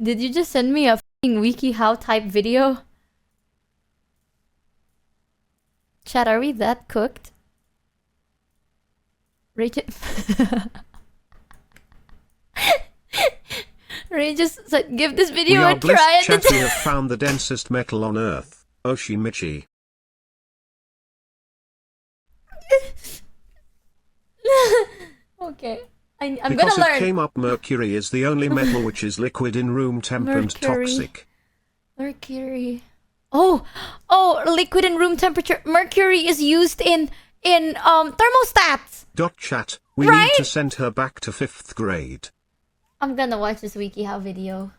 Did you just send me a f***ing WikiHow type video? Chat, are we that cooked? Rachel... Ray just said, give this video a try. Chat, we have found the densest metal on Earth. Oshi Michi. Okay. I'm because gonna learn. It came up mercury is the only metal which is liquid in room temp and toxic. Mercury. Oh, liquid in room temperature. Mercury is used in thermostats. Chat, we right? need to send her back to 5th grade. I'm gonna watch this WikiHow video.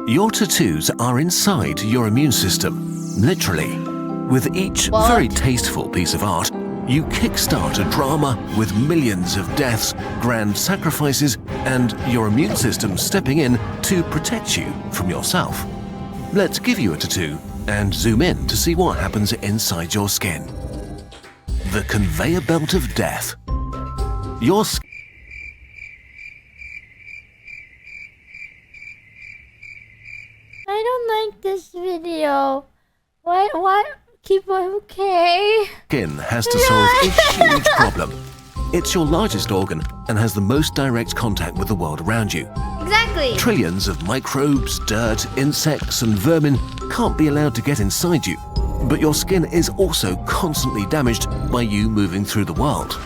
Your tattoos are inside your immune system, literally. With each very tasteful piece of art, you kickstart a drama with millions of deaths, grand sacrifices, and your immune system stepping in to protect you from yourself. Let's give you a tattoo and zoom in to see what happens inside your skin. The conveyor belt of death. Your skin I don't like this video. What? Keep okay. Skin has to solve a huge problem. It's your largest organ and has the most direct contact with the world around you. Exactly. Trillions of microbes, dirt, insects, and vermin can't be allowed to get inside you. But your skin is also constantly damaged by you moving through the world.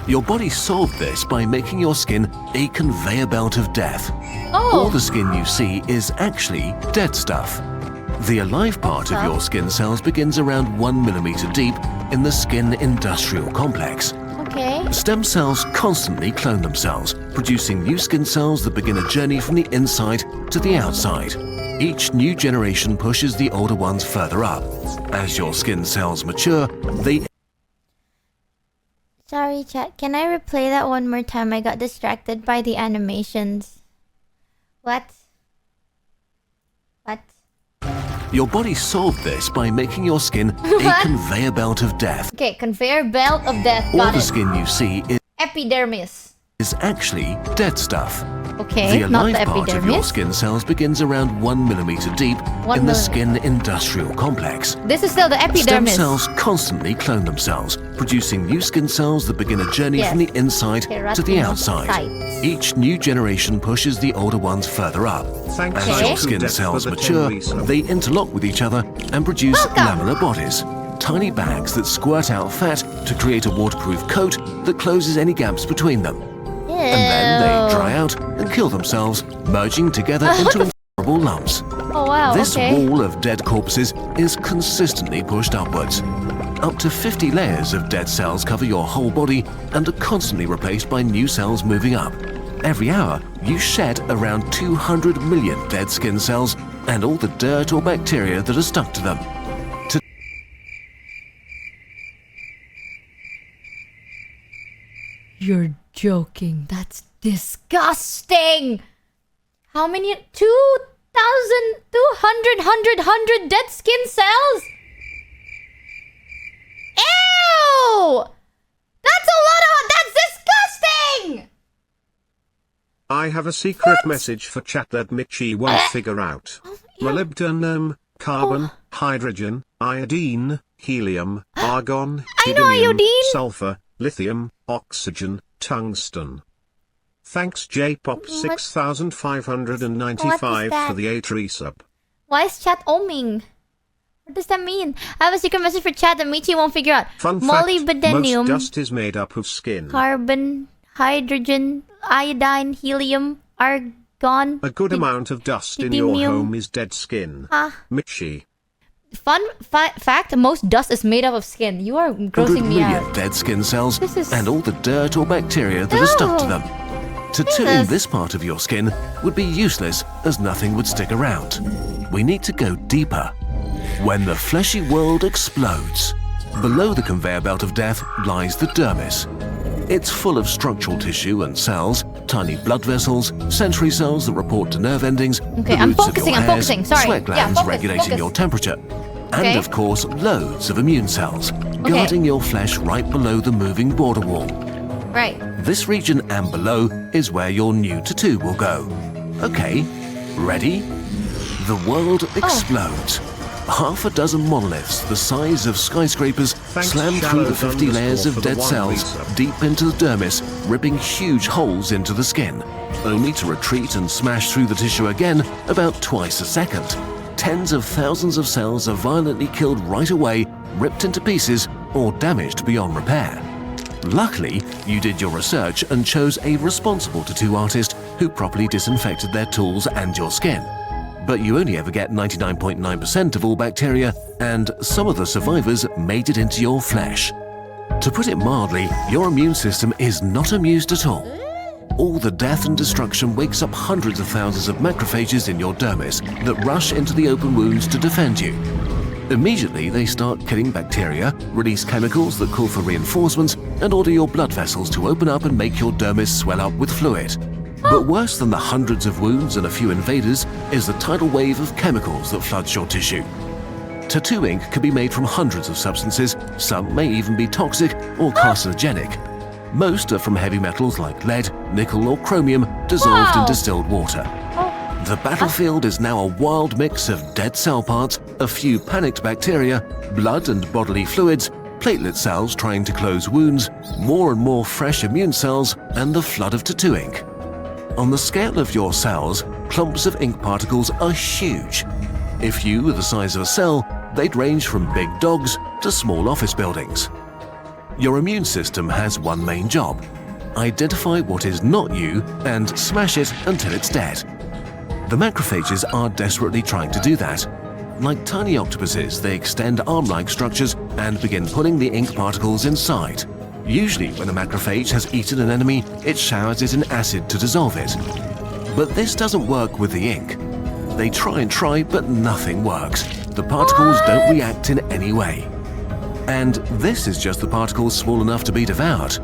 Your body solved this by making your skin a conveyor belt of death. All the skin you see is actually dead stuff. The alive part of your skin cells begins around 1 millimeter deep in the skin industrial complex. Okay. Stem cells constantly clone themselves, producing new skin cells that begin a journey from the inside to the outside. Each new generation pushes the older ones further up. As your skin cells mature, they... Sorry, chat. Can I replay that one more time? I got distracted by the animations. What? Your body solved this by making your skin a conveyor belt of death. Okay, conveyor belt of death. All the skin you see epidermis is actually dead stuff. Okay, the not alive the part epidermis. of your skin cells begins around 1 millimeter deep in the skin industrial complex. This is still the Stem epidermis. cells constantly clone themselves, producing new skin cells that begin a journey from the inside to the outside. Each new generation pushes the older ones further up. As your skin cells mature, they interlock with each other and produce lamellar bodies, tiny bags that squirt out fat to create a waterproof coat that closes any gaps between them. And then they dry out and kill themselves, merging together into horrible lumps. Oh wow, This wall of dead corpses is consistently pushed upwards. Up to 50 layers of dead cells cover your whole body and are constantly replaced by new cells moving up. Every hour, you shed around 200 million dead skin cells and all the dirt or bacteria that are stuck to them. You're joking. That's disgusting. How many? 2,200 dead skin cells? Ew! That's a lot of... That's disgusting! I have a secret message for chat that Michi won't figure out. Molybdenum, carbon, hydrogen, iodine, helium, argon, hydrogen, sulfur, lithium, oxygen, tungsten. Thanks JPop 6595 for the 8 resub. Why is chat oming? What does that mean? I have a secret message for chat that Michi won't figure out. Fun fact, Molybdenum, most dust is made up of skin. carbon, hydrogen, iodine, helium, argon. A good amount of dust in your home is dead skin. Michi. Fun fact, most dust is made up of skin. You are grossing me out. Dead skin cells and all the dirt or bacteria that are stuck to them. Tattooing this part of your skin would be useless as nothing would stick around. We need to go deeper. When the fleshy world explodes, below the conveyor belt of death lies the dermis. It's full of structural tissue and cells, tiny blood vessels, sensory cells that report to nerve endings, the roots of your hairs, sweat glands regulating your temperature, and of course loads of immune cells, guarding your flesh right below the moving border wall. Right. This region and below is where your new tattoo will go. Okay, Ready? The world explodes. Half a dozen monoliths the size of skyscrapers slam through the 50 layers of dead cells deep into the dermis, ripping huge holes into the skin, only to retreat and smash through the tissue again about twice a second. Tens of thousands of cells are violently killed right away, ripped into pieces, or damaged beyond repair. Luckily, you did your research and chose a responsible tattoo artist who properly disinfected their tools and your skin. But you only ever get 99.9% of all bacteria, and some of the survivors made it into your flesh. To put it mildly, your immune system is not amused at all. All the death and destruction wakes up hundreds of thousands of macrophages in your dermis that rush into the open wounds to defend you. Immediately, they start killing bacteria, release chemicals that call for reinforcements, and order your blood vessels to open up and make your dermis swell up with fluid. But worse than the hundreds of wounds and a few invaders is the tidal wave of chemicals that floods your tissue. Tattoo ink can be made from hundreds of substances, some may even be toxic or carcinogenic. Most are from heavy metals like lead, nickel or chromium dissolved in distilled water. The battlefield is now a wild mix of dead cell parts, a few panicked bacteria, blood and bodily fluids, platelet cells trying to close wounds, more and more fresh immune cells, and the flood of tattoo ink. On the scale of your cells, clumps of ink particles are huge. If you were the size of a cell, they'd range from big dogs to small office buildings. Your immune system has one main job: identify what is not you and smash it until it's dead. The macrophages are desperately trying to do that. Like tiny octopuses, they extend arm-like structures and begin pulling the ink particles inside. Usually, when a macrophage has eaten an enemy, it showers it in acid to dissolve it. But this doesn't work with the ink. They try, but nothing works. The particles don't react in any way. And this is just the particles small enough to be devoured.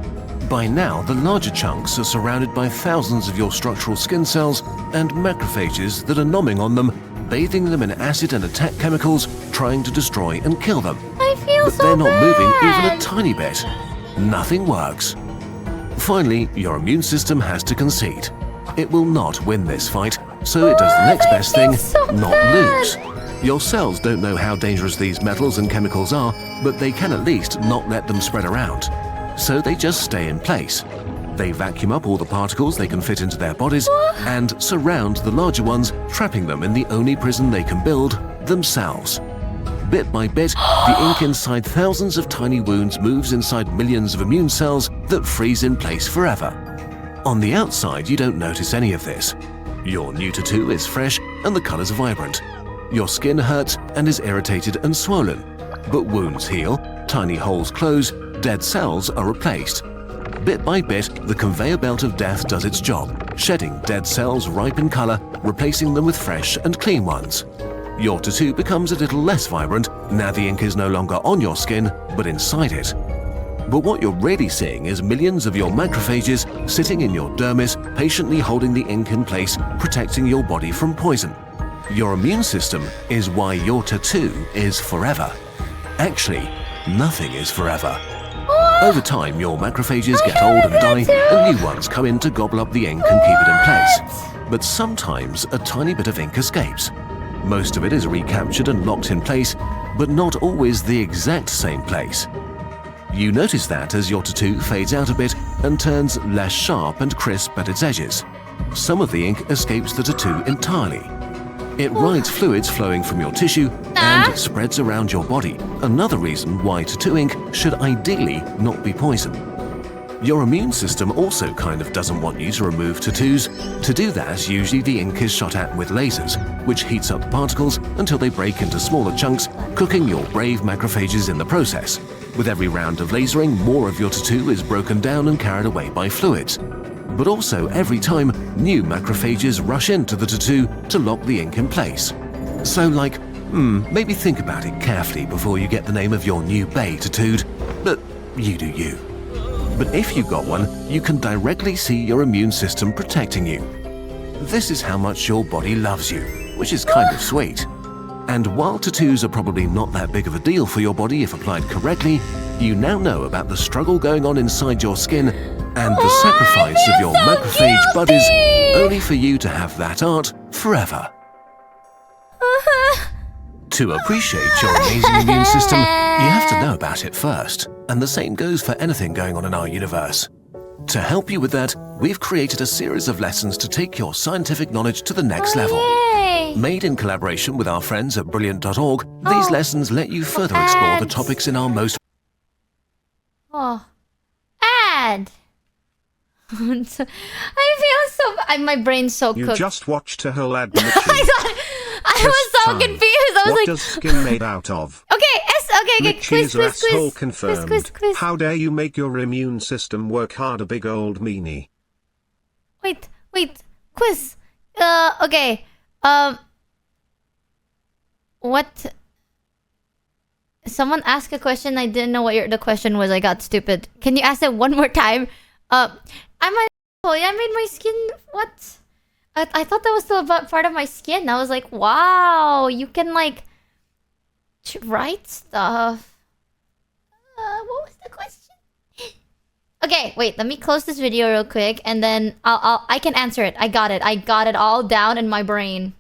By now, the larger chunks are surrounded by thousands of your structural skin cells and macrophages that are nomming on them, bathing them in acid and attack chemicals, trying to destroy and kill them. I feel But so they're not moving even bad. a tiny bit. Nothing works. Finally, your immune system has to concede. It will not win this fight, so it does the next best thing, not lose. Your cells don't know how dangerous these metals and chemicals are, but they can at least not let them spread around. So they just stay in place. They vacuum up all the particles they can fit into their bodies and surround the larger ones, trapping them in the only prison they can build, themselves. Bit by bit, the ink inside thousands of tiny wounds moves inside millions of immune cells that freeze in place forever. On the outside, you don't notice any of this. Your new tattoo is fresh and the colors are vibrant. Your skin hurts and is irritated and swollen. But wounds heal, tiny holes close, dead cells are replaced. Bit by bit, the conveyor belt of death does its job, shedding dead cells ripe in color, replacing them with fresh and clean ones. Your tattoo becomes a little less vibrant, now the ink is no longer on your skin, but inside it. But what you're really seeing is millions of your macrophages sitting in your dermis, patiently holding the ink in place, protecting your body from poison. Your immune system is why your tattoo is forever. Actually, nothing is forever. Over time, your macrophages get old and die, and new ones come in to gobble up the ink and keep it in place. But sometimes a tiny bit of ink escapes. Most of it is recaptured and locked in place, but not always the exact same place. You notice that as your tattoo fades out a bit and turns less sharp and crisp at its edges. Some of the ink escapes the tattoo entirely. It rides fluids flowing from your tissue and spreads around your body, another reason why tattoo ink should ideally not be poison. Your immune system also kind of doesn't want you to remove tattoos. To do that, usually the ink is shot at with lasers, which heats up the particles until they break into smaller chunks, cooking your brave macrophages in the process. With every round of lasering, more of your tattoo is broken down and carried away by fluids. But also, every time, new macrophages rush into the tattoo to lock the ink in place. So maybe think about it carefully before you get the name of your new bae tattooed, but you do you. But if you got one, you can directly see your immune system protecting you. This is how much your body loves you, which is kind of sweet. And while tattoos are probably not that big of a deal for your body if applied correctly, you now know about the struggle going on inside your skin and the sacrifice of your macrophage buddies, only for you to have that art forever. To appreciate your amazing immune system, you have to know about it first, and the same goes for anything going on in our universe. To help you with that, we've created a series of lessons to take your scientific knowledge to the next level. Yay. Made in collaboration with our friends at brilliant.org, these lessons let you further explore the topics in our most... Oh. Ad! I feel so... my brain's so You cooked. just watched a whole ad, I Michi. thought... I was so time. confused. I was What like... does skin made out of? Okay, Michi's asshole quiz. confirmed. Quiz. How dare you make your immune system work harder, big old meanie? Wait. Quiz. Okay. What? Someone asked a question. I didn't know what the question was. I got stupid. Can you ask it one more time? I'm an asshole. I made my skin... What? I thought that was still about part of my skin. I was like, wow, you can like... write stuff. What was the question? Okay, wait. Let me close this video real quick, and then I can answer it. I got it all down in my brain.